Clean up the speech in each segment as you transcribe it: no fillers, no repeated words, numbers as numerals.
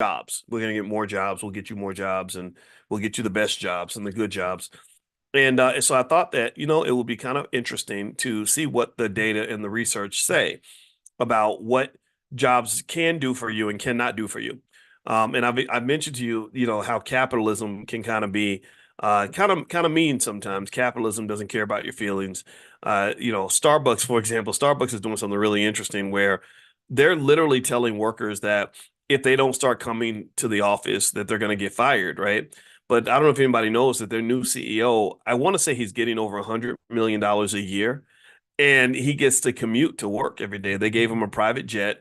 jobs. We're going to get more jobs. We'll get you more jobs, and we'll get you the best jobs and the good jobs. And so I thought that, it would be kind of interesting to see what the data and the research say about what jobs can do for you and cannot do for you. And I've mentioned to you, how capitalism can kind of be kind of mean sometimes. Capitalism doesn't care about your feelings. Starbucks, for example, Starbucks is doing something really interesting where they're literally telling workers that if they don't start coming to the office, that they're going to get fired, right? But I don't know if anybody knows that their new CEO, I want to say he's getting over $100 million a year, and he gets to commute to work every day. They gave him a private jet,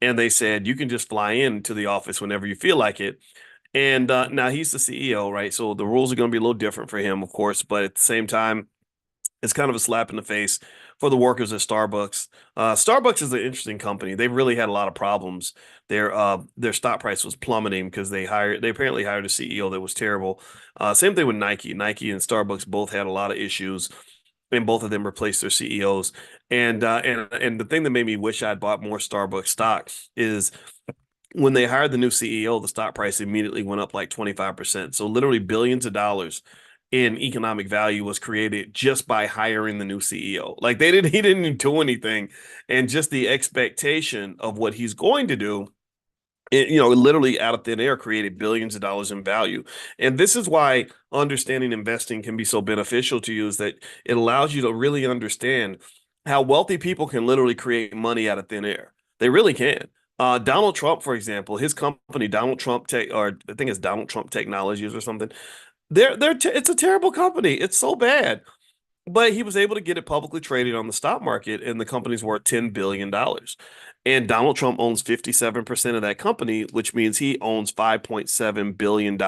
and they said you can just fly in to the office whenever you feel like it. And now he's the CEO, right? So the rules are going to be a little different for him, of course, but at the same time, it's kind of a slap in the face for the workers at Starbucks. Starbucks is an interesting company. They really had a lot of problems. Their stock price was plummeting because they apparently hired a CEO that was terrible. Same thing with Nike. Nike and Starbucks both had a lot of issues, and both of them replaced their CEOs. And the thing that made me wish I'd bought more Starbucks stock is when they hired the new CEO, the stock price immediately went up like 25%. So literally billions of dollars in economic value was created just by hiring the new CEO. Like he didn't do anything. And just the expectation of what he's going to do, literally out of thin air created billions of dollars in value. And this is why understanding investing can be so beneficial to you, is that it allows you to really understand how wealthy people can literally create money out of thin air. They really can. Donald Trump, for example, his company, Donald Trump Tech, or I think it's Donald Trump Technologies or something. It's a terrible company. It's so bad. But he was able to get it publicly traded on the stock market, and the company's worth $10 billion. And Donald Trump owns 57% of that company, which means he owns $5.7 billion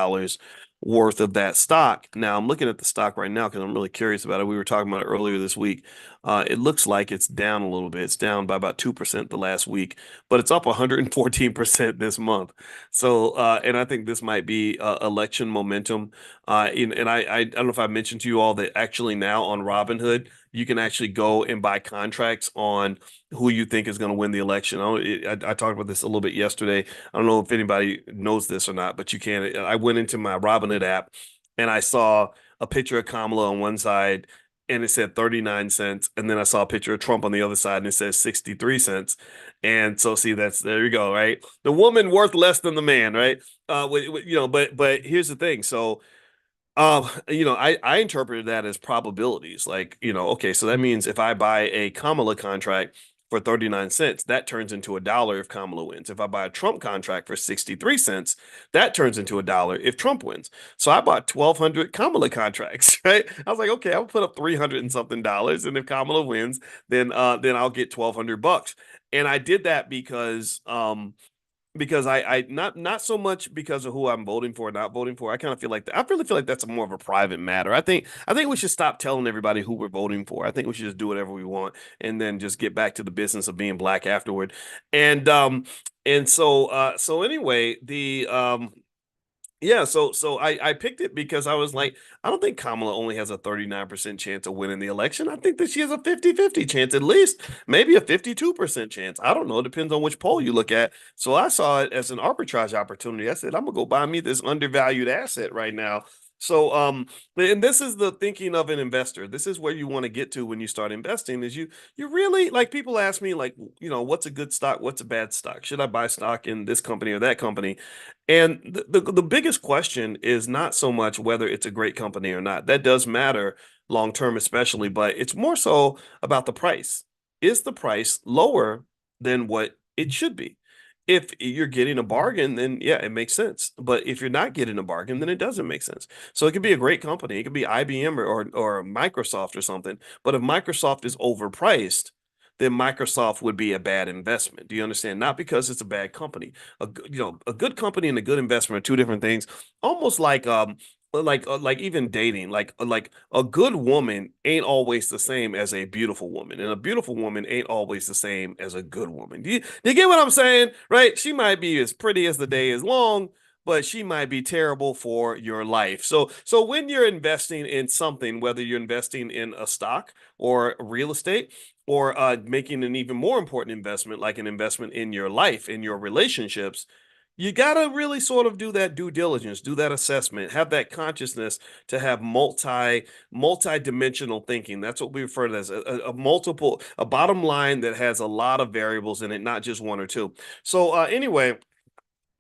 worth of that stock. Now, I'm looking at the stock right now because I'm really curious about it. We were talking about it earlier this week. It looks like it's down a little bit. It's down by about 2% the last week, but it's up 114% this month. And I think this might be election momentum. I don't know if I mentioned to you all that actually now on Robinhood, you can actually go and buy contracts on who you think is going to win the election. I talked about this a little bit yesterday. I don't know if anybody knows this or not, but you can. I went into my Robinhood app and I saw a picture of Kamala on one side and it said 39 cents. And then I saw a picture of Trump on the other side and it says 63 cents. And so see, there you go, right? The woman worth less than the man, right? But here's the thing. So I interpreted that as probabilities. Like, okay, so that means if I buy a Kamala contract for 39 cents, that turns into $1 if Kamala wins. If I buy a Trump contract for 63 cents, that turns into $1 if Trump wins. So I bought 1,200 Kamala contracts, right? I was like, okay, I'll put up 300 and something dollars, and if Kamala wins, then I'll get 1,200 bucks. And I did that because I not so much because of who I'm voting for or not voting for. I kind of feel like I really feel like that's more of a private matter. I think we should stop telling everybody who we're voting for. I think we should just do whatever we want and then just get back to the business of being black afterward. And anyway, the yeah, so I picked it because I was like, I don't think Kamala only has a 39% chance of winning the election. I think that she has a 50-50 chance, at least maybe a 52% chance. I don't know. It depends on which poll you look at. So I saw it as an arbitrage opportunity. I said, I'm gonna go buy me this undervalued asset right now. And this is the thinking of an investor. This is where you want to get to when you start investing, is you really, like, people ask me, like, what's a good stock? What's a bad stock? Should I buy stock in this company or that company? And the biggest question is not so much whether it's a great company or not. That does matter long term, especially, but it's more so about the price. Is the price lower than what it should be? If you're getting a bargain, then yeah, it makes sense. But if you're not getting a bargain, then it doesn't make sense. So it could be a great company. It could be IBM or Microsoft or something. But if Microsoft is overpriced, then Microsoft would be a bad investment. Do you understand? Not because it's a bad company. A good company and a good investment are two different things. Almost like even dating. Like a good woman ain't always the same as a beautiful woman, and a beautiful woman ain't always the same as a good woman. Do you get what I'm saying? Right? She might be as pretty as the day is long, but she might be terrible for your life. So when you're investing in something, whether you're investing in a stock or real estate, or making an even more important investment, like an investment in your life, in your relationships, You got to really sort of do that due diligence, do that assessment, have that consciousness to have multi-dimensional thinking. That's what we refer to as a bottom line that has a lot of variables in it, not just one or two. So anyway,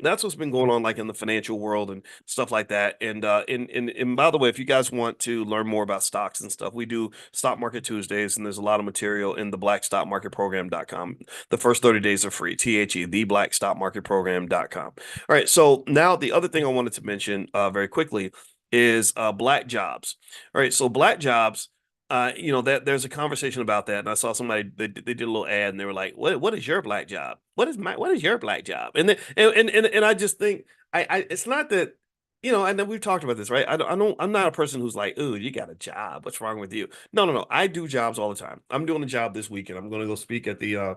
that's what's been going on like in the financial world and stuff like that. And by the way, if you guys want to learn more about stocks and stuff, we do stock market Tuesdays, and there's a lot of material in the blackstockmarketprogram.com. The first 30 days are free. The blackstockmarketprogram.com. All right, so now the other thing I wanted to mention very quickly is black jobs. All right, so black jobs, that there's a conversation about that, and I saw somebody they did a little ad, and they were like, "What is your black job? What is your black job?" And I just think I it's not that, and then we've talked about this, right? I'm not a person who's like, "Ooh, you got a job? What's wrong with you?" No, no, no. I do jobs all the time. I'm doing a job this weekend. I'm going to go speak at the I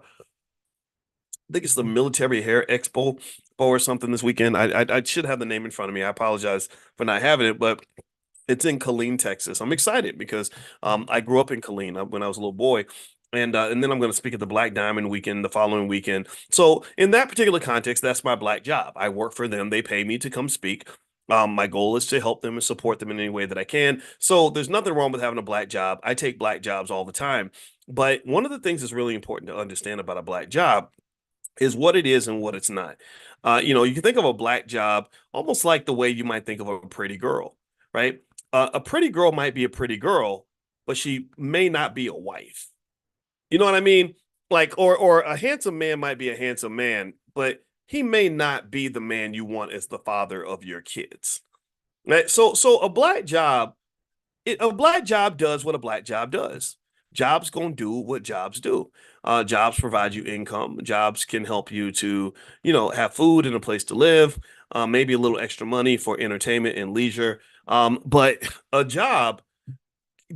think it's the Military Hair Expo or something this weekend. I should have the name in front of me. I apologize for not having it, but it's in Killeen, Texas. I'm excited because I grew up in Killeen when I was a little boy. And then I'm going to speak at the Black Diamond weekend the following weekend. So in that particular context, that's my black job. I work for them. They pay me to come speak. My goal is to help them and support them in any way that I can. So there's nothing wrong with having a black job. I take black jobs all the time. But one of the things that's really important to understand about a black job is what it is and what it's not. You can think of a black job almost like the way you might think of a pretty girl, right? A pretty girl might be a pretty girl, but she may not be a wife. You know what I mean? Like, or a handsome man might be a handsome man, but he may not be the man you want as the father of your kids. Right? So a black job does what a black job does. Jobs gonna do what jobs do. Jobs provide you income. Jobs can help you to, have food and a place to live, maybe a little extra money for entertainment and leisure. But a job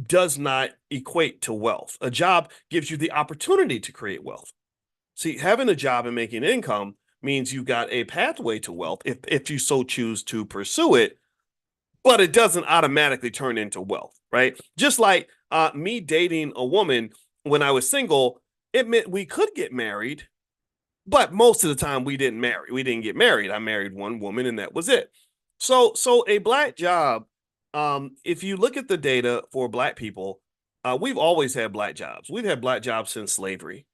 does not equate to wealth. A job gives you the opportunity to create wealth. See, having a job and making income means you got a pathway to wealth if you so choose to pursue it, but it doesn't automatically turn into wealth, right? Just like me dating a woman when I was single, it meant we could get married, but most of the time we didn't marry. We didn't get married. I married one woman and that was it. So a black job, if you look at the data for black people, we've always had black jobs. We've had black jobs since slavery.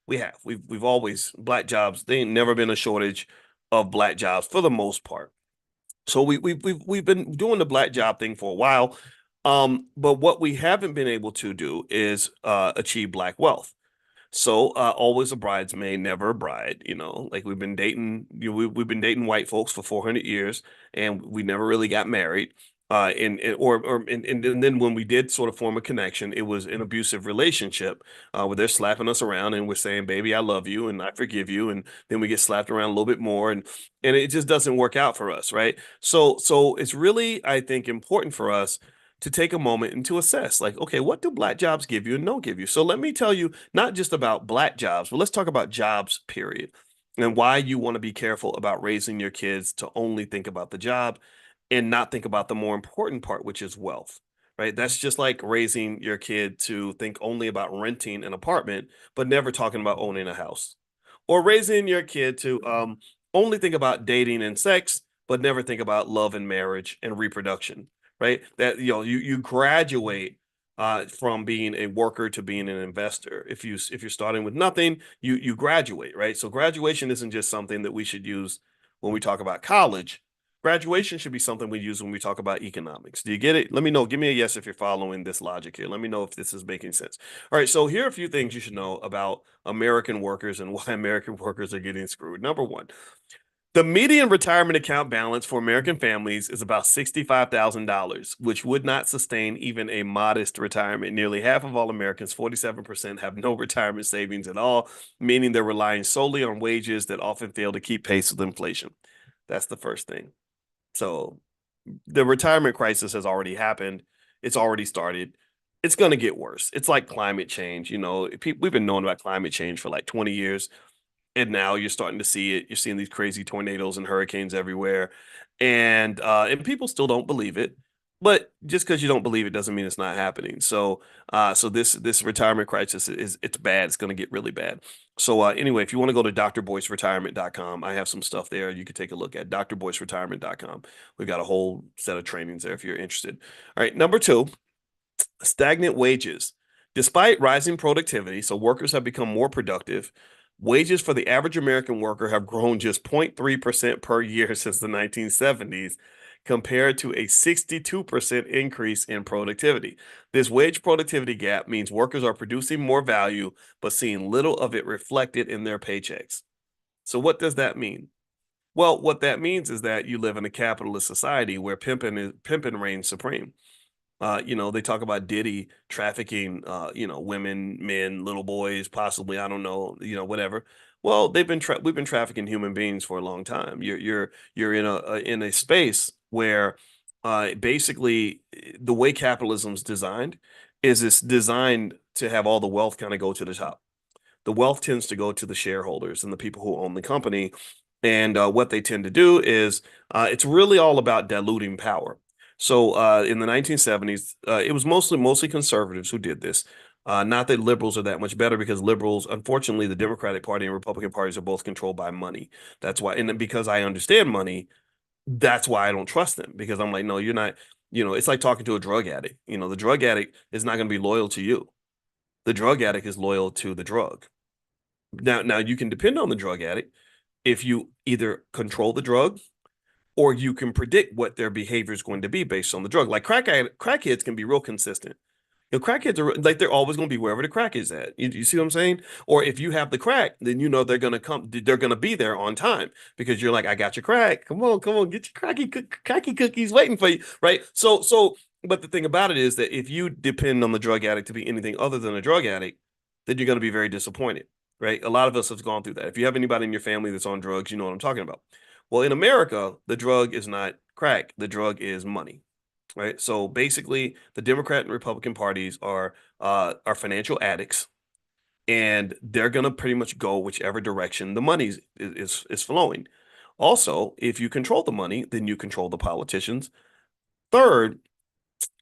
We have. We've always black jobs. There ain't never been a shortage of black jobs for the most part. So we've been doing the black job thing for a while. But what we haven't been able to do is achieve black wealth. So always a bridesmaid, never a bride. Like we've been dating, we've been dating white folks for 400 years, and we never really got married. And then when we did sort of form a connection, it was an abusive relationship where they're slapping us around and we're saying, "Baby, I love you and I forgive you," and then we get slapped around a little bit more, and it just doesn't work out for us, right? So it's really, I think, important for us to take a moment and to assess, like, okay, what do black jobs give you and don't give you? So let me tell you not just about black jobs, but let's talk about jobs, period, and why you want to be careful about raising your kids to only think about the job and not think about the more important part, which is wealth, right? That's just like raising your kid to think only about renting an apartment, but never talking about owning a house, or raising your kid to only think about dating and sex, but never think about love and marriage and reproduction, right? That you graduate from being a worker to being an investor. If you're starting with nothing, you graduate, right? So graduation isn't just something that we should use when we talk about college. Graduation should be something we use when we talk about economics. Do you get it? Let me know. Give me a yes if you're following this logic here. Let me know if this is making sense. All right. So here are a few things you should know about American workers and why American workers are getting screwed. Number one, the median retirement account balance for American families is about $65,000, which would not sustain even a modest retirement. Nearly half of all Americans, 47%, have no retirement savings at all, meaning they're relying solely on wages that often fail to keep pace with inflation. That's the first thing. So the retirement crisis has already happened. It's already started. It's going to get worse. It's like climate change. We've been knowing about climate change for like 20 years. And now you're starting to see it. You're seeing these crazy tornadoes and hurricanes everywhere. And people still don't believe it. But just because you don't believe it doesn't mean it's not happening. So this retirement crisis it's bad. It's going to get really bad. So anyway, if you want to go to drboyceretirement.com, I have some stuff there you can take a look at drboyceretirement.com. We've got a whole set of trainings there if you're interested. All right, number two, stagnant wages. Despite rising productivity, so workers have become more productive, wages for the average American worker have grown just 0.3% per year since the 1970s, compared to a 62% increase in productivity. This wage productivity gap means workers are producing more value, but seeing little of it reflected in their paychecks. So, what does that mean? Well, what that means is that you live in a capitalist society where pimping reigns supreme. They talk about Diddy trafficking, women, men, little boys, possibly, I don't know, whatever. Well, we've been trafficking human beings for a long time. You're in a space where basically the way capitalism's designed is it's designed to have all the wealth kind of go to the top. The wealth tends to go to the shareholders and the people who own the company. And what they tend to do is it's really all about diluting power. So in the 1970s, it was mostly conservatives who did this. Not that liberals are that much better because liberals, unfortunately, the Democratic Party and Republican parties are both controlled by money. That's why, and because I understand money, that's why I don't trust them because I'm like, no, you're not. It's like talking to a drug addict. The drug addict is not going to be loyal to you. The drug addict is loyal to the drug. Now you can depend on the drug addict if you either control the drug or you can predict what their behavior is going to be based on the drug. Like crackheads can be real consistent. Crackheads are like they're always going to be wherever the crack is at. You see what I'm saying? Or if you have the crack, then they're going to come. They're going to be there on time because you're like, I got your crack. Come on, get your cracky cookies waiting for you, right? So. But the thing about it is that if you depend on the drug addict to be anything other than a drug addict, then you're going to be very disappointed, right? A lot of us have gone through that. If you have anybody in your family that's on drugs, you know what I'm talking about. Well, in America, the drug is not crack. The drug is money, right? So basically, the Democrat and Republican parties are financial addicts, and they're gonna pretty much go whichever direction the money is flowing. Also, if you control the money, then you control the politicians. Third,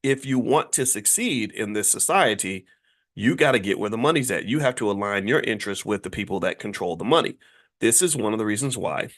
if you want to succeed in this society, you got to get where the money's at. You have to align your interests with the people that control the money. This is one of the reasons why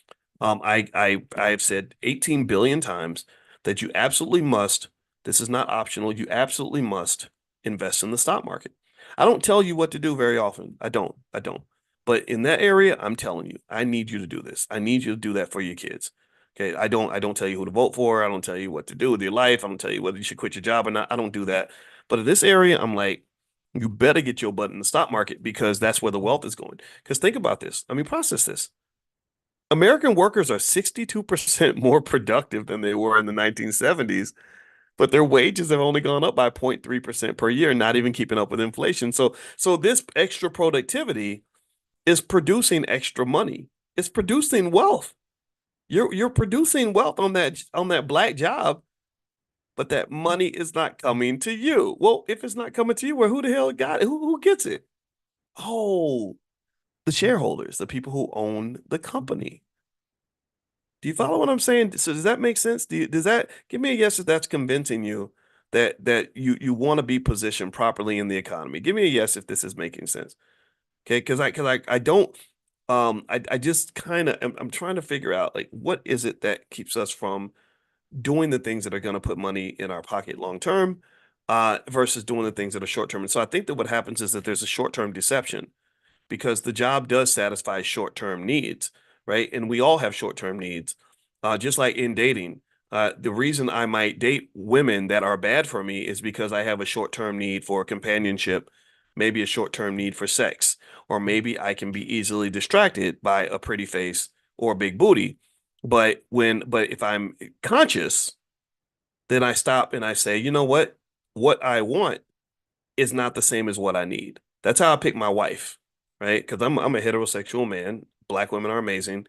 I've said 18 billion times that you absolutely must. This is not optional. You absolutely must invest in the stock market. I don't tell you what to do very often. I don't. I don't. But in that area, I'm telling you, I need you to do this. I need you to do that for your kids. Okay. I don't tell you who to vote for. I don't tell you what to do with your life. I don't tell you whether you should quit your job or not. I don't do that. But in this area, I'm like, you better get your butt in the stock market because that's where the wealth is going. Because think about this. I mean, process this. American workers are 62% more productive than they were in the 1970s, but their wages have only gone up by 0.3% per year, not even keeping up with inflation. So this extra productivity is producing extra money. It's producing wealth. You're producing wealth on that black job, but that money is not coming to you. Well, if it's not coming to you, well, who the hell got it? Who gets it? Oh, the shareholders, the people who own the company. Do you follow what I'm saying? So does that make sense? Does that give me a yes if that's convincing you that you want to be positioned properly in the economy? Give me a yes if this is making sense. Okay, because I don't I just kind of I'm trying to figure out like what is it that keeps us from doing the things that are going to put money in our pocket long term versus doing the things that are short term. And so I think that what happens is that there's a short term deception because the job does satisfy short-term needs, right? And we all have short-term needs. Just like in dating, the reason I might date women that are bad for me is because I have a short-term need for companionship, maybe a short-term need for sex, or maybe I can be easily distracted by a pretty face or a big booty. But if I'm conscious, then I stop and I say, you know what? What I want is not the same as what I need. That's how I pick my wife, right? Because I'm a heterosexual man. Black women are amazing.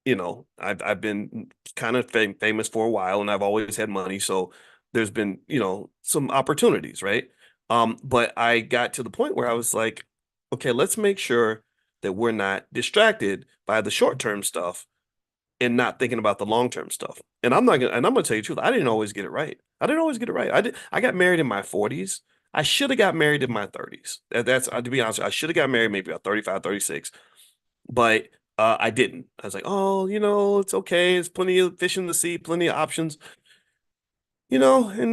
I've been kind of famous for a while, and I've always had money, so there's been some opportunities, right? But I got to the point where I was like, okay, let's make sure that we're not distracted by the short term stuff and not thinking about the long term stuff. And I'm gonna tell you the truth. I didn't always get it right. I didn't always get it right. I got married in my 40s. I should have got married in my 30s. That's to be honest, I should have got married maybe about 35, 36, but I didn't. I was like, oh, it's okay. There's plenty of fish in the sea, plenty of options, and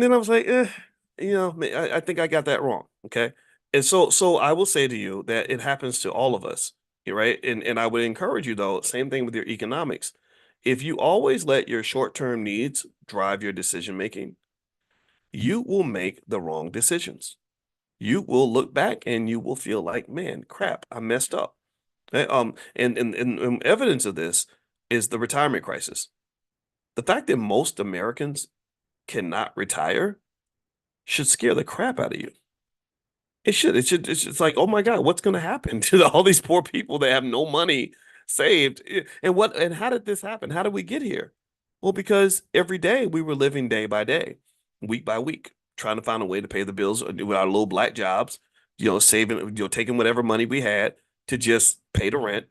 then I was like, I think I got that wrong. Okay. And so I will say to you that it happens to all of us, right? And I would encourage you though, same thing with your economics. If you always let your short-term needs drive your decision making, you will make the wrong decisions. You will look back and you will feel like, man, crap, I messed up. And evidence of this is the retirement crisis. The fact that most Americans cannot retire should scare the crap out of you. It should. It should. It's like, oh my God, what's going to happen to all these poor people that have no money saved? And what? And how did this happen? How did we get here? Well, because every day we were living day by day, week by week, trying to find a way to pay the bills with our little black jobs. Saving, taking whatever money we had to just pay the rent,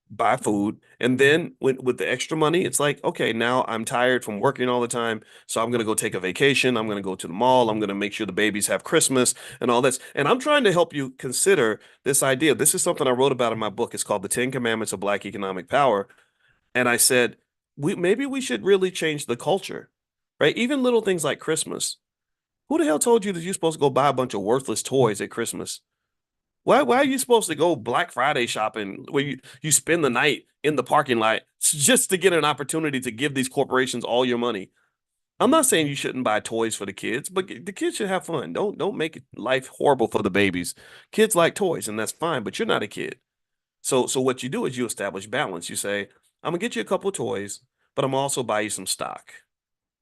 buy food. And then with the extra money, it's like, okay, now I'm tired from working all the time. So I'm going to go take a vacation. I'm going to go to the mall. I'm going to make sure the babies have Christmas and all this. And I'm trying to help you consider this idea. This is something I wrote about in my book. It's called The 10 Commandments of Black Economic Power. And I said, maybe we should really change the culture, right? Even little things like Christmas. Who the hell told you that you're supposed to go buy a bunch of worthless toys at Christmas? Why are you supposed to go Black Friday shopping where you spend the night in the parking lot just to get an opportunity to give these corporations all your money? I'm not saying you shouldn't buy toys for the kids, but the kids should have fun. Don't make life horrible for the babies. Kids like toys, and that's fine, but you're not a kid. So what you do is you establish balance. You say, I'm gonna get you a couple of toys, but I'm also buy you some stock,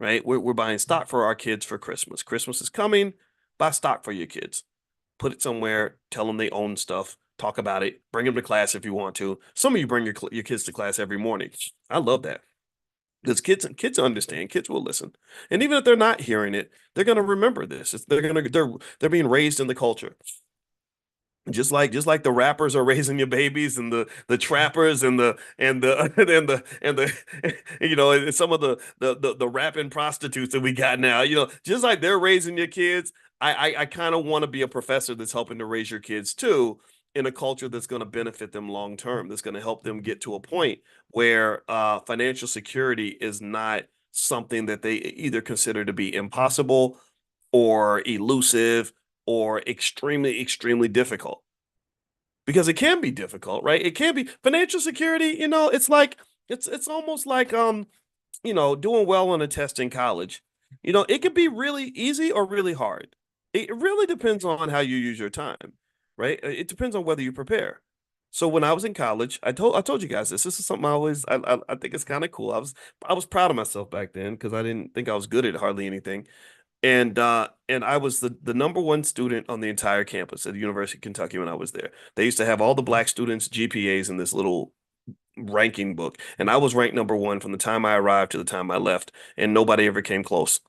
right? We're buying stock for our kids for Christmas. Christmas is coming. Buy stock for your kids, put it somewhere, tell them they own stuff, talk about it, bring them to class if you want to. Some of you bring your kids to class every morning. I love that because kids understand, kids will listen, and even if they're not hearing it, they're gonna remember this. They're being raised in the culture. Just like the rappers are raising your babies and the trappers and the and the and some of the rapping prostitutes that we got now, just like they're raising your kids. I kind of want to be a professor that's helping to raise your kids too in a culture that's going to benefit them long term, that's going to help them get to a point where financial security is not something that they either consider to be impossible or elusive or extremely, extremely difficult. Because it can be difficult, right? It can be financial security, it's like it's almost like doing well on a test in college. It can be really easy or really hard. It really depends on how you use your time, right? It depends on whether you prepare. So when I was in college, I told you guys this. This is something I think it's kind of cool. I was proud of myself back then because I didn't think I was good at hardly anything. And I was the number one student on the entire campus at the University of Kentucky when I was there. They used to have all the black students' GPAs in this little ranking book, and I was ranked number one from the time I arrived to the time I left, and nobody ever came close.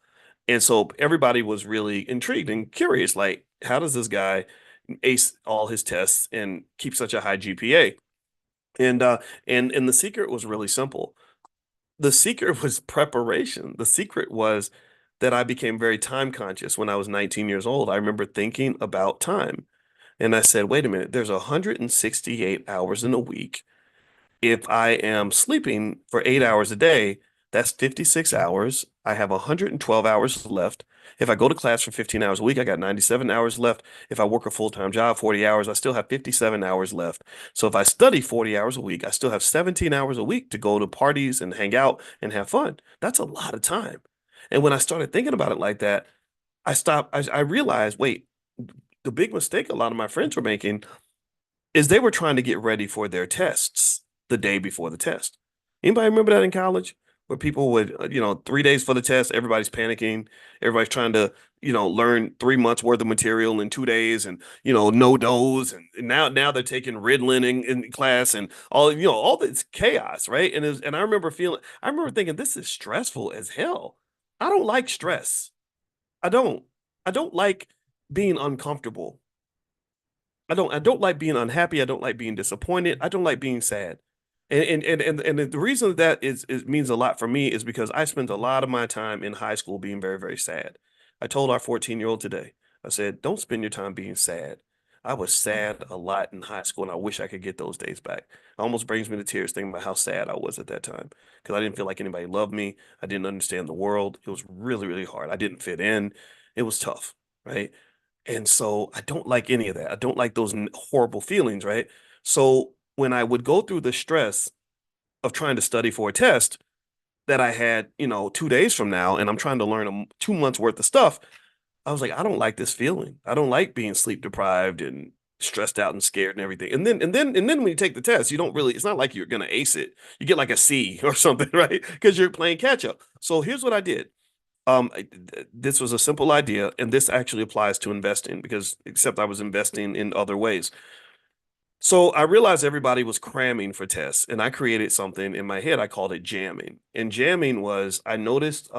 And so everybody was really intrigued and curious, like, how does this guy ace all his tests and keep such a high GPA? And the secret was really simple. The secret was preparation. The secret was that I became very time conscious when I was 19 years old. I remember thinking about time. And I said, wait a minute, there's 168 hours in a week. If I am sleeping for 8 hours a day, that's 56 hours. I have 112 hours left. If I go to class for 15 hours a week, I got 97 hours left. If I work a full-time job, 40 hours, I still have 57 hours left. So if I study 40 hours a week, I still have 17 hours a week to go to parties and hang out and have fun. That's a lot of time. And when I started thinking about it like that, I stopped. I realized, wait, the big mistake a lot of my friends were making is they were trying to get ready for their tests the day before the test. Anybody remember that in college? Where people would, 3 days for the test, everybody's panicking, everybody's trying to, learn 3 months worth of material in 2 days, and no dose, and now they're taking Ritalin in class, and all this chaos, right? And I remember thinking, this is stressful as hell. I don't like stress. I don't. I don't like being uncomfortable. I don't like being unhappy. I don't like being disappointed. I don't like being sad. And the reason that means a lot for me is because I spent a lot of my time in high school being very, very sad. I told our 14-year-old today, I said, don't spend your time being sad. I was sad a lot in high school, and I wish I could get those days back. It almost brings me to tears thinking about how sad I was at that time because I didn't feel like anybody loved me. I didn't understand the world. It was really, really hard. I didn't fit in. It was tough, right? And so I don't like any of that. I don't like those horrible feelings, right? So when I would go through the stress of trying to study for a test that I had, 2 days from now, and I'm trying to learn 2 months worth of stuff, I was like, I don't like this feeling. I don't like being sleep deprived and stressed out and scared and everything. And then when you take the test, you don't really, it's not like you're gonna ace it. You get like a C or something, right? Because you're playing catch up. So here's what I did. This was a simple idea, and this actually applies to investing because except I was investing in other ways. So I realized everybody was cramming for tests, and I created something in my head. I called it jamming. And jamming was I noticed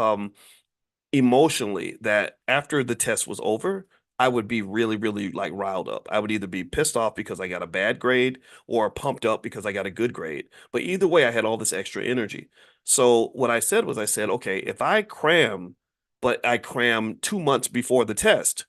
emotionally that after the test was over, I would be really, really like riled up. I would either be pissed off because I got a bad grade or pumped up because I got a good grade. But either way, I had all this extra energy. So what I said was, I said, okay, if I cram, but I cram 2 months before the test,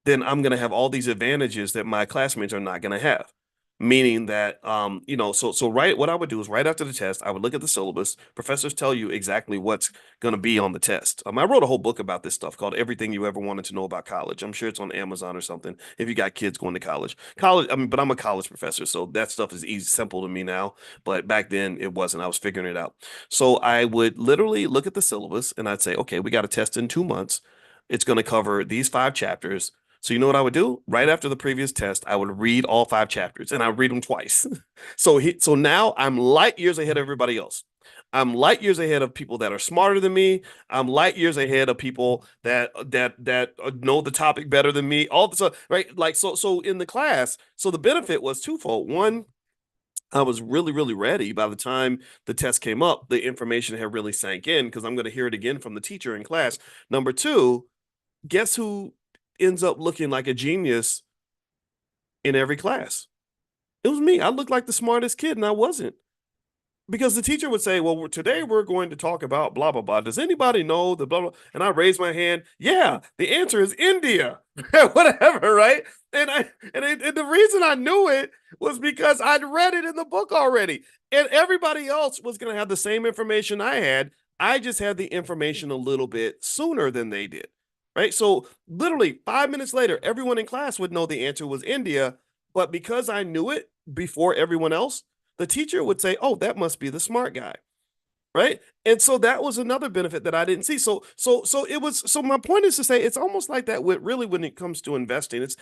then I'm going to have all these advantages that my classmates are not going to have. Meaning that, so right, what I would do is right after the test, I would look at the syllabus. Professors tell you exactly what's going to be on the test. I wrote a whole book about this stuff called Everything You Ever Wanted to Know About College. I'm sure it's on Amazon or something if you got kids going to college. But I'm a college professor, so that stuff is easy, simple to me now. But back then it wasn't. I was figuring it out. So I would literally look at the syllabus and I'd say, okay, we got a test in 2 months. It's going to cover these 5 chapters. So you know what I would do? Right after the previous test, I would read all 5 chapters and I would read them twice. So now I'm light years ahead of everybody else. I'm light years ahead of people that are smarter than me. I'm light years ahead of people that know the topic better than me. All the stuff, right? Like so in the class. So the benefit was twofold. One, I was really, really ready by the time the test came up. The information had really sank in because I'm going to hear it again from the teacher in class. Number two, guess who ends up looking like a genius in every class? It was me. I looked like the smartest kid, and I wasn't. Because the teacher would say, well, today we're going to talk about blah, blah, blah. Does anybody know the blah, blah? And I raised my hand. Yeah, the answer is India. Whatever, right? And the reason I knew it was because I'd read it in the book already. And everybody else was going to have the same information I had. I just had the information a little bit sooner than they did. Right. So literally 5 minutes later, everyone in class would know the answer was India. But because I knew it before everyone else, the teacher would say, "Oh, that must be the smart guy." Right? And so that was another benefit that I didn't see. So it was so my point is to say it's almost like that with really when it comes to investing. It's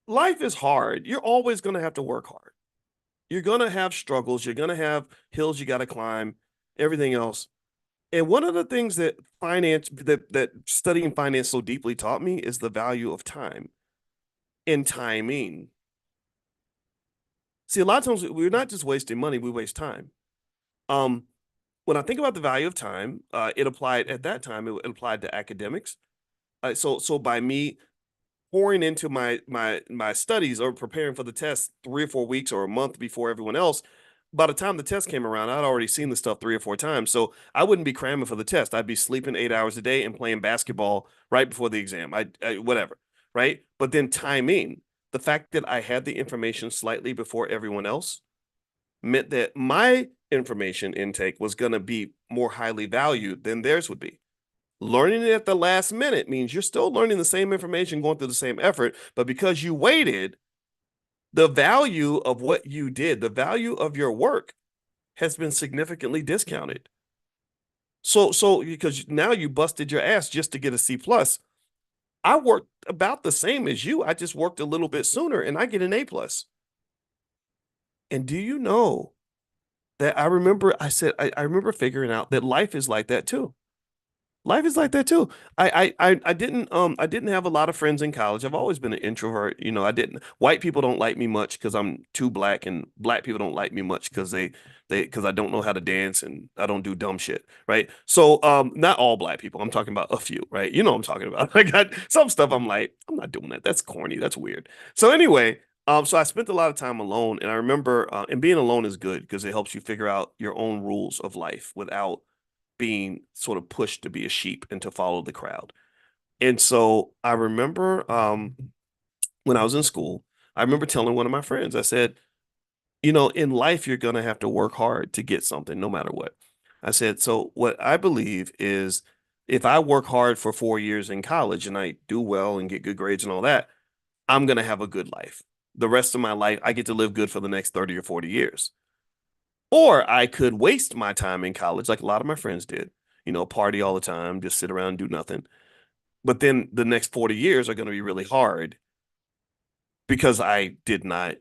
life is hard. You're always going to have to work hard. You're going to have struggles, you're going to have hills you got to climb, everything else. And one of the things that that studying finance so deeply taught me is the value of time and timing. See, a lot of times we're not just wasting money, we waste time. Um, when I think about the value of time, it applied at that time, it applied to academics. So by me pouring into my studies or preparing for the test 3 or 4 weeks or a month before everyone else, by the time the test came around, I'd already seen the stuff 3 or 4 times. So I wouldn't be cramming for the test. I'd be sleeping 8 hours a day and playing basketball right before the exam. Whatever, right? But then timing, the fact that I had the information slightly before everyone else meant that my information intake was going to be more highly valued than theirs would be. Learning it at the last minute means you're still learning the same information, going through the same effort, but because you waited, the value of what you did, the value of your work has been significantly discounted. So because now you busted your ass just to get a C plus. I worked about the same as you. I just worked a little bit sooner and I get an A plus. And do you know that I remember figuring out that life is like that too. Life is like that too. I didn't have a lot of friends in college. I've always been an introvert. I didn't. White people don't like me much because I'm too black, and black people don't like me much because because I don't know how to dance and I don't do dumb shit. Right. So not all black people. I'm talking about a few. Right. You know what I'm talking about. I got some stuff. I'm like, I'm not doing that. That's corny. That's weird. So anyway. So I spent a lot of time alone, and I remember, and being alone is good because it helps you figure out your own rules of life without being sort of pushed to be a sheep and to follow the crowd. And so I remember when I was in school, I remember telling one of my friends, I said, in life, you're going to have to work hard to get something no matter what. I said, so what I believe is if I work hard for 4 years in college and I do well and get good grades and all that, I'm going to have a good life. The rest of my life, I get to live good for the next 30 or 40 years. Or I could waste my time in college like a lot of my friends did, party all the time, just sit around and do nothing. But then the next 40 years are going to be really hard because I did not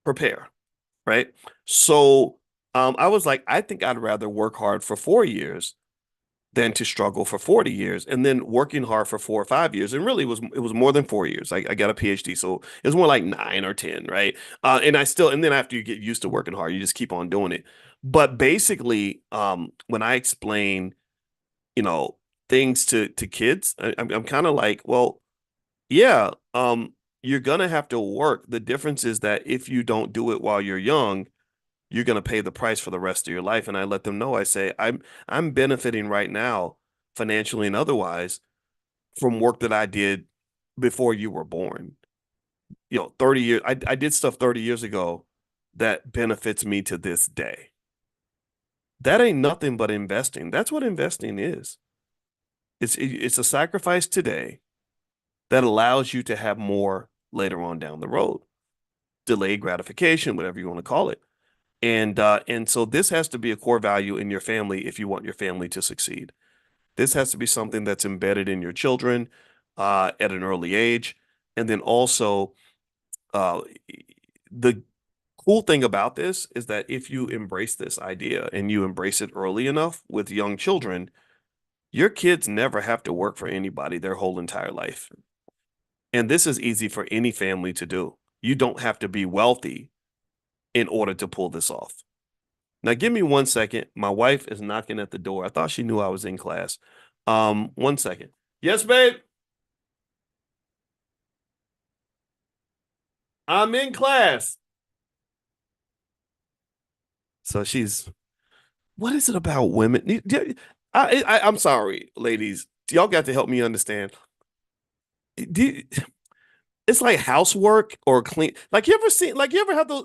prepare, right? So I was like, I think I'd rather work hard for 4 years than to struggle for 40 years and then working hard for 4 or 5 years. And really it was more than 4 years. I got a PhD, so it was more like 9 or 10, right? And then after you get used to working hard, you just keep on doing it. But basically, when I explain, you know, things to kids, I'm kind of like, well, yeah, you're gonna have to work. The difference is that if you don't do it while you're young, you're going to pay the price for the rest of your life. And I let them know, I say, I'm benefiting right now, financially and otherwise, from work that I did before you were born. 30 years, I did stuff 30 years ago that benefits me to this day. That ain't nothing but investing. That's what investing is. It's a sacrifice today that allows you to have more later on down the road. Delayed gratification, whatever you want to call it. And so this has to be a core value in your family if you want your family to succeed. This has to be something that's embedded in your children at an early age. And then also, uh, the cool thing about this is that if you embrace this idea and you embrace it early enough with young children, your kids never have to work for anybody their whole entire life. And this is easy for any family to do. You don't have to be wealthy in order to pull this off. Now, give me 1 second. My wife is knocking at the door. I thought she knew I was in class. 1 second. Yes, babe. I'm in class. So what is it about women? I'm sorry, ladies. Y'all got to help me understand. Do, it's like housework or clean. Like you ever have those?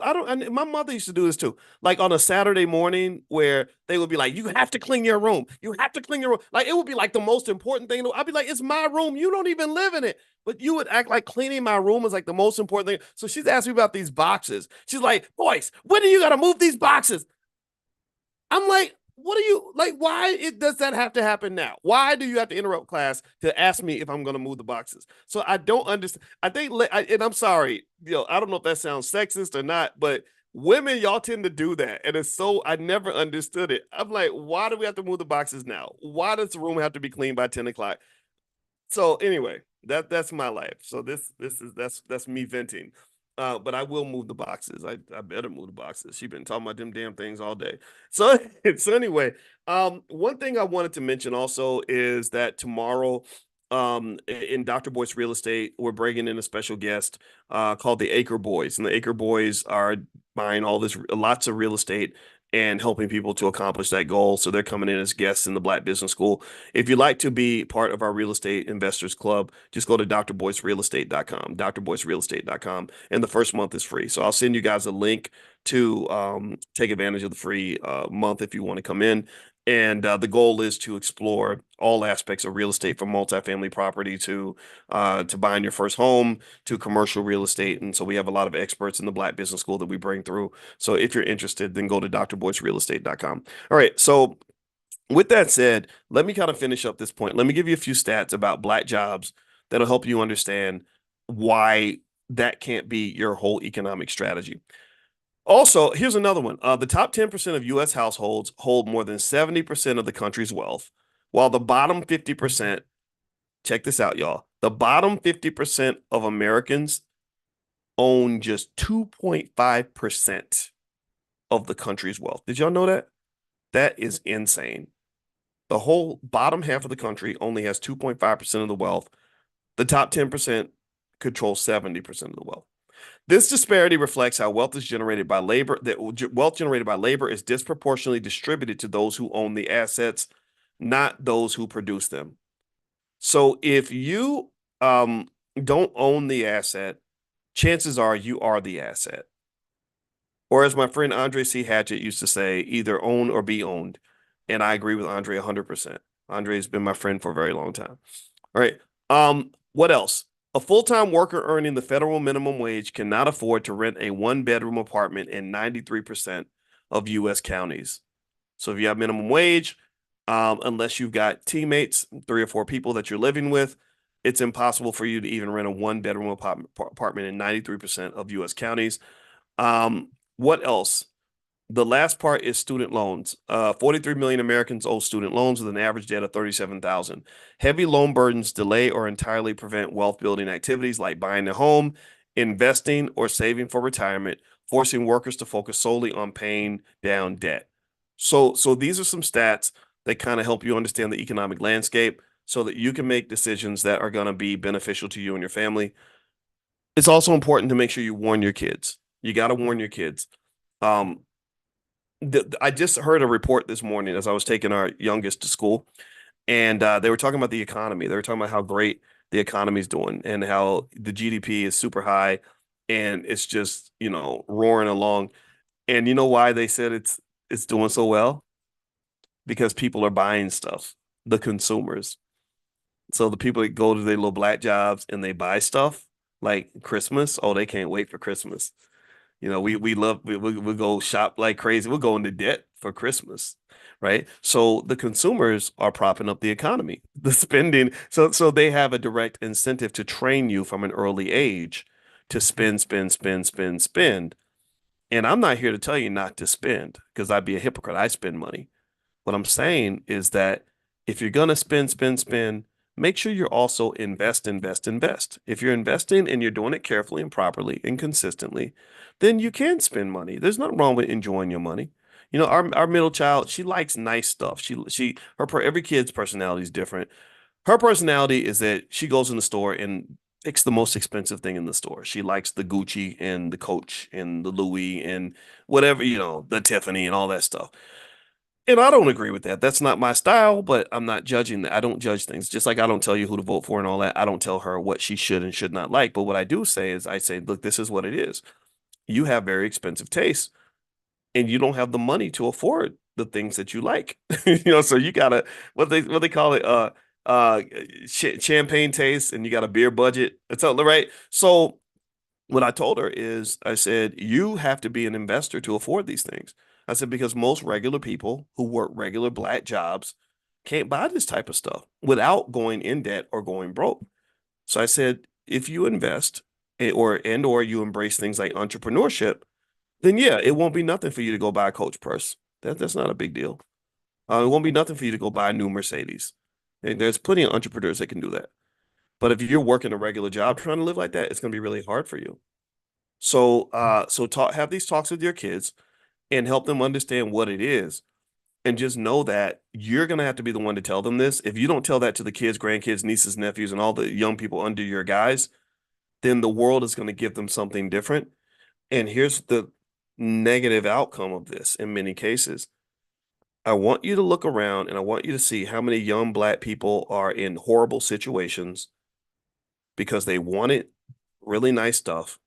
My mother used to do this too. Like on a Saturday morning where they would be like, you have to clean your room. You have to clean your room. Like it would be like the most important thing. I'd be like, it's my room. You don't even live in it. But you would act like cleaning my room is like the most important thing. So she's asking me about these boxes. She's like, Boyce, when do you got to move these boxes? I'm like, what are you like? Does that have to happen now? Why do you have to interrupt class to ask me if I'm going to move the boxes? So I don't understand. I think, and I'm sorry, I don't know if that sounds sexist or not, but women, y'all tend to do that. And I never understood it. I'm like, why do we have to move the boxes now? Why does the room have to be cleaned by 10 o'clock? So anyway, that's my life. So that's me venting. But I will move the boxes. I better move the boxes. She's been talking about them damn things all day. So so anyway, one thing I wanted to mention also is that tomorrow, in Dr. Boyce Real Estate, we're bringing in a special guest called the Acre Boys, and the Acre Boys are buying lots of real estate and helping people to accomplish that goal. So they're coming in as guests in the Black Business School. If you'd like to be part of our real estate investors club, just go to drboycerealestate.com, drboycerealestate.com, and the first month is free. So I'll send you guys a link to take advantage of the free month if you want to come in. And the goal is to explore all aspects of real estate, from multifamily property to buying your first home to commercial real estate. And so we have a lot of experts in the Black Business School that we bring through. So if you're interested, then go to drboycerealestate.com. All right. So with that said, let me kind of finish up this point. Let me give you a few stats about Black jobs that'll help you understand why that can't be your whole economic strategy. Also, here's another one. The top 10% of U.S. households hold more than 70% of the country's wealth, while the bottom 50%, check this out, y'all. The bottom 50% of Americans own just 2.5% of the country's wealth. Did y'all know that? That is insane. The whole bottom half of the country only has 2.5% of the wealth. The top 10% control 70% of the wealth. This disparity reflects how wealth generated by labor is disproportionately distributed to those who own the assets, not those who produce them. So if you don't own the asset, chances are you are the asset. Or as my friend Andre C. Hatchett used to say, either own or be owned. And I agree with Andre 100%. Andre's been my friend for a very long time. All right. What else? A full-time worker earning the federal minimum wage cannot afford to rent a one-bedroom apartment in 93% of U.S. counties. So if you have minimum wage, unless you've got teammates, 3 or 4 people that you're living with, it's impossible for you to even rent a one-bedroom apartment in 93% of U.S. counties. What else? The last part is student loans. 43 million Americans owe student loans with an average debt of 37,000. Heavy loan burdens delay or entirely prevent wealth building activities like buying a home, investing, or saving for retirement, forcing workers to focus solely on paying down debt. So these are some stats that kind of help you understand the economic landscape so that you can make decisions that are going to be beneficial to you and your family. It's also important to make sure you warn your kids. You got to warn your kids. Um, I just heard a report this morning as I was taking our youngest to school, and they were talking about the economy. They were talking about how great the economy is doing and how the GDP is super high, and it's just roaring along. And you know why they said it's doing so well? Because people are buying stuff, the consumers. So the people that go to their little black jobs and they buy stuff like Christmas, oh, they can't wait for Christmas. We love we go shop like crazy. We'll go into debt for Christmas, right? So the consumers are propping up the economy, the spending. So they have a direct incentive to train you from an early age to spend, spend, spend, spend, spend. And I'm not here to tell you not to spend because I'd be a hypocrite. I spend money. What I'm saying is that if you're gonna spend, spend, spend, make sure you're also invest, invest, invest. If you're investing and you're doing it carefully and properly and consistently, then you can spend money. There's nothing wrong with enjoying your money. Our middle child, she likes nice stuff. Every kid's personality is different. Her personality is that she goes in the store and picks the most expensive thing in the store. She likes the Gucci and the Coach and the Louis and whatever, the Tiffany and all that stuff. And I don't agree with that. That's not my style, but I'm not judging that. I don't judge things. Just like I don't tell you who to vote for and all that. I don't tell her what she should and should not like. But what I do say is I say, look, this is what it is. You have very expensive tastes and you don't have the money to afford the things that you like. So you gotta what they call it uh champagne taste and you got a beer budget. It's all right. So what I told her is, I said, you have to be an investor to afford these things. I said, because most regular people who work regular black jobs can't buy this type of stuff without going in debt or going broke. So I said, if you invest or you embrace things like entrepreneurship, then yeah, it won't be nothing for you to go buy a Coach purse. That's not a big deal. It won't be nothing for you to go buy a new Mercedes. And there's plenty of entrepreneurs that can do that. But if you're working a regular job trying to live like that, it's going to be really hard for you. Have these talks with your kids and help them understand what it is. And just know that you're going to have to be the one to tell them this. If you don't tell that to the kids, grandkids, nieces, nephews, and all the young people under your guys, then the world is going to give them something different. And here's the negative outcome of this in many cases. I want you to look around and I want you to see how many young black people are in horrible situations because they wanted really nice stuff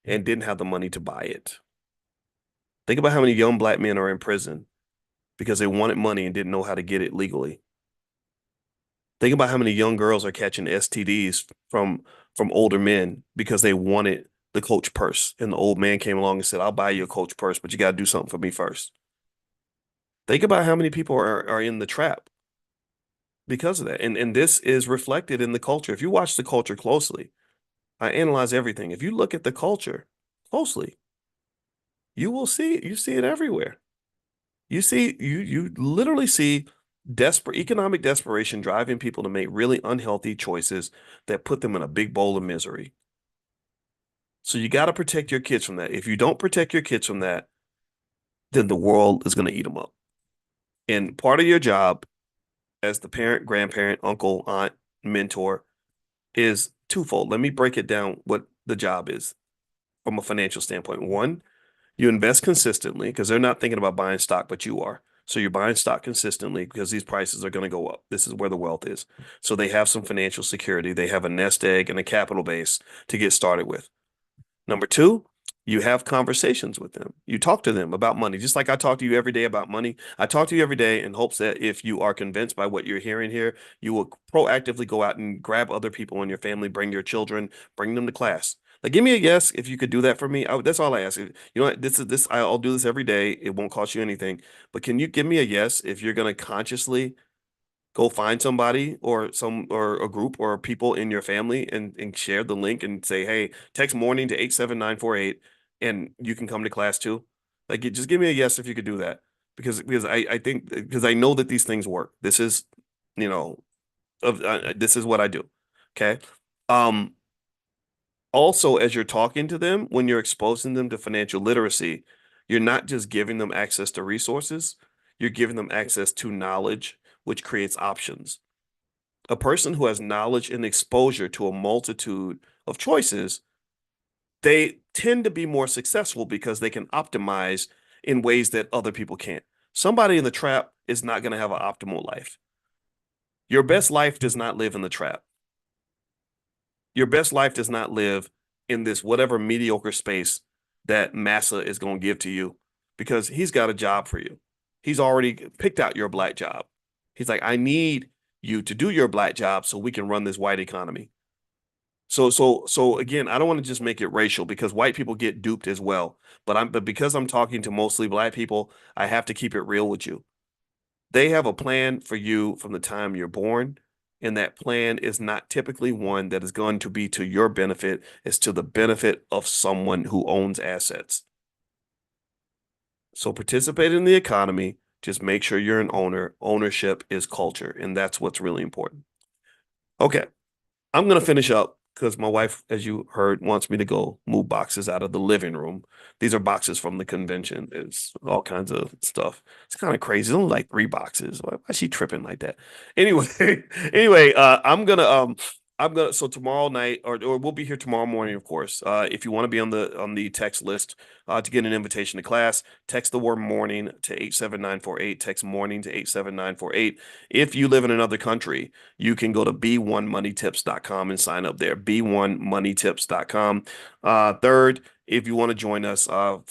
and didn't have the money to buy it. Think about how many young black men are in prison because they wanted money and didn't know how to get it legally. Think about how many young girls are catching STDs from older men because they wanted the Coach purse. And the old man came along and said, I'll buy you a Coach purse, but you got to do something for me first. Think about how many people are in the trap because of that. And this is reflected in the culture. If you watch the culture closely, I analyze everything. If you look at the culture closely, you see it everywhere. You literally see economic desperation driving people to make really unhealthy choices that put them in a big bowl of misery. So you got to protect your kids from that. If you don't protect your kids from that, then the world is going to eat them up. And part of your job as the parent, grandparent, uncle, aunt, mentor is twofold. Let me break it down what the job is from a financial standpoint. One, you invest consistently because they're not thinking about buying stock, but you are. So you're buying stock consistently because these prices are going to go up. This is where the wealth is. So they have some financial security. They have a nest egg and a capital base to get started with. Number two, you have conversations with them. You talk to them about money, just like I talk to you every day about money. I talk to you every day in hopes that if you are convinced by what you're hearing here, you will proactively go out and grab other people in your family, bring your children, bring them to class. Like, give me a yes if you could do that for me. That's all I ask. You know what? This is this. I'll do this every day. It won't cost you anything. But can you give me a yes if you're going to consciously go find somebody or some or a group or people in your family and share the link and say, hey, text morning to 87948 and you can come to class too. Like just give me a yes if you could do that. Because I think because I know that these things work. This is, you know, this is what I do. Okay. Um, Also, as you're talking to them, when you're exposing them to financial literacy, you're not just giving them access to resources, you're giving them access to knowledge, which creates options. A person who has knowledge and exposure to a multitude of choices, they tend to be more successful because they can optimize in ways that other people can't. Somebody in the trap is not going to have an optimal life. Your best life does not live in the trap. Your best life does not live in this whatever mediocre space that Massa is going to give to you because he's got a job for you. He's already picked out your black job. He's like, I need you to do your black job so we can run this white economy. So again, I don't want to just make it racial because white people get duped as well. But because I'm talking to mostly black people, I have to keep it real with you. They have a plan for you from the time you're born, and that plan is not typically one that is going to be to your benefit. It's to the benefit of someone who owns assets. So participate in the economy. Just make sure you're an owner. Ownership is culture, and that's what's really important. Okay. I'm gonna finish up because my wife, as you heard, wants me to go move boxes out of the living room. These are boxes from the convention. It's all kinds of stuff. It's kind of crazy. It's only like three boxes. Why is she tripping like that? Anyway, anyway, I'm gonna so tomorrow night or we'll be here tomorrow morning, of course. If you want to be on the text list to get an invitation to class, text the word morning to 87948. Text morning to 87948. If you live in another country, you can go to b1moneytips.com and sign up there. b1moneytips.com. Third, if you want to join us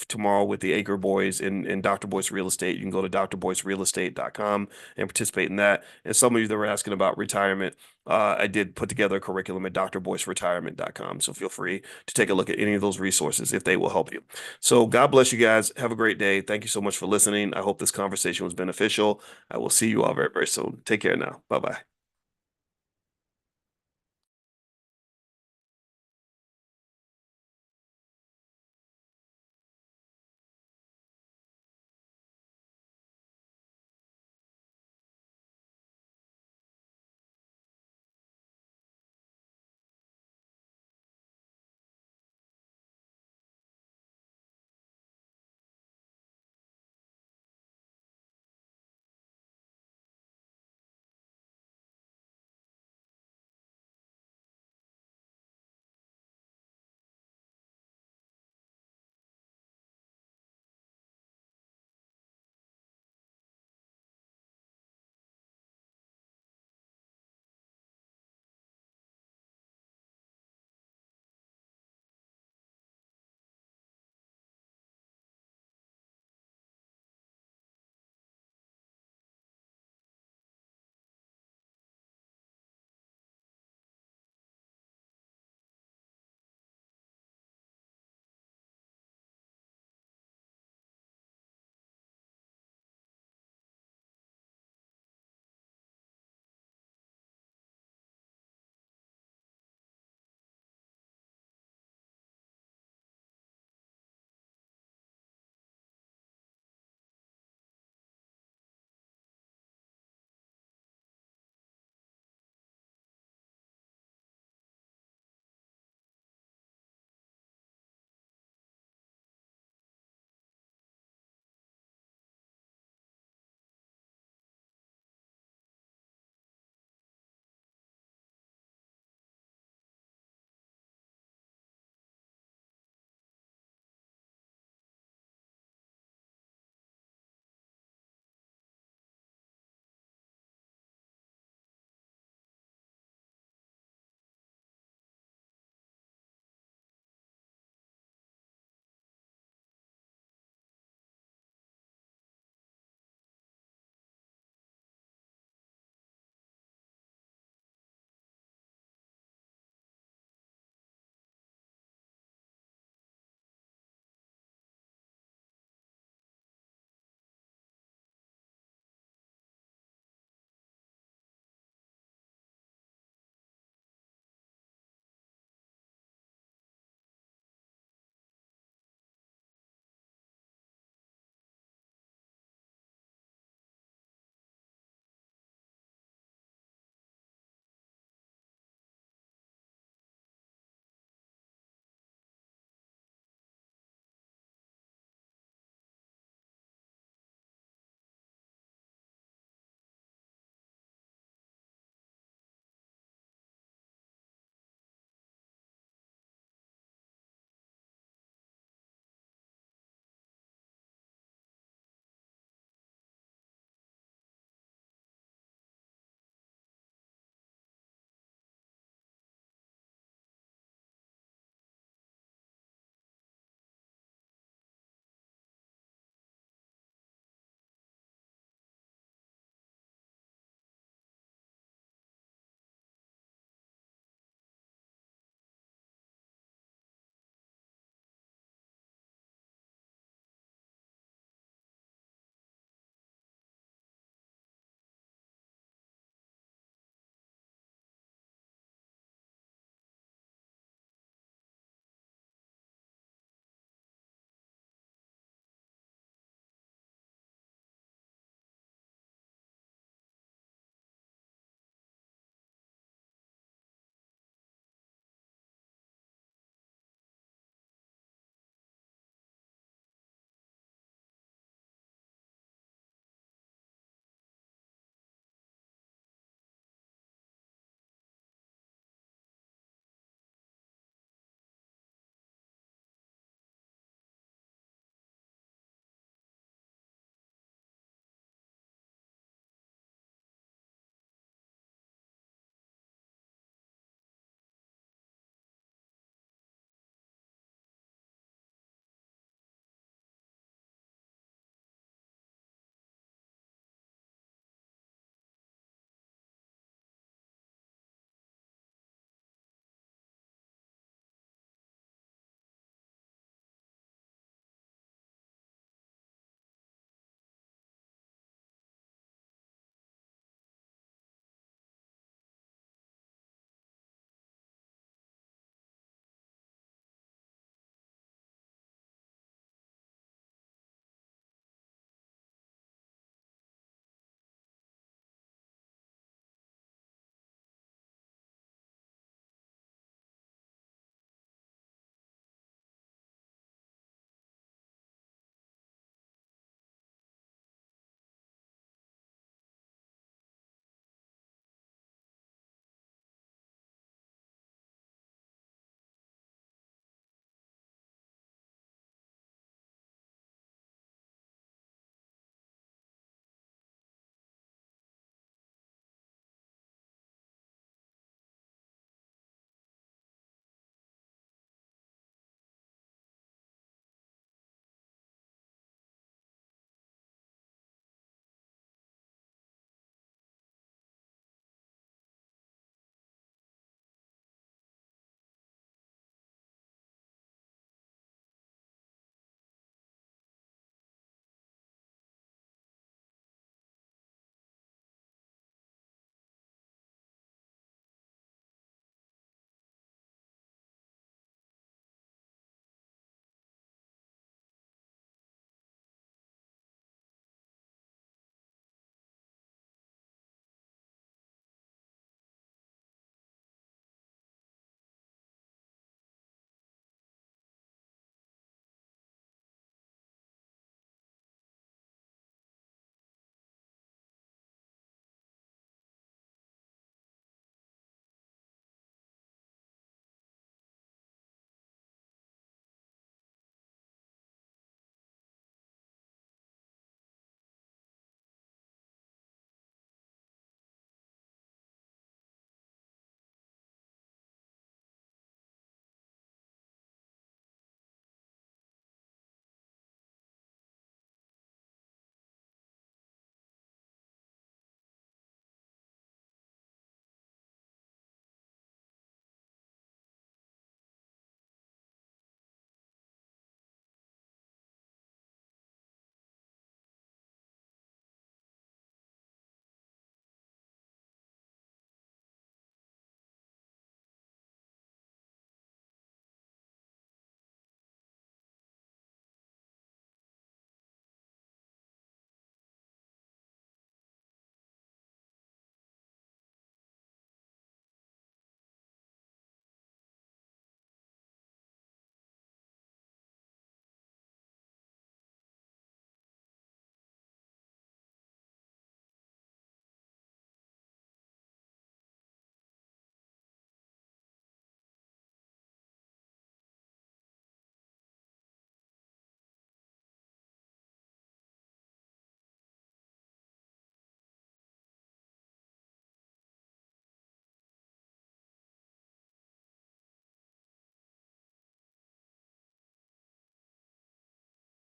tomorrow with the Acre Boys and Dr. Boyce Real Estate, you can go to drboycerealestate.com and participate in that. And some of you that were asking about retirement, I did put together a curriculum at drboyceretirement.com. So feel free to take a look at any of those resources if they will help you. So God bless you guys. Have a great day. Thank you so much for listening. I hope this conversation was beneficial. I will see you all very, very soon. Take care now. Bye bye.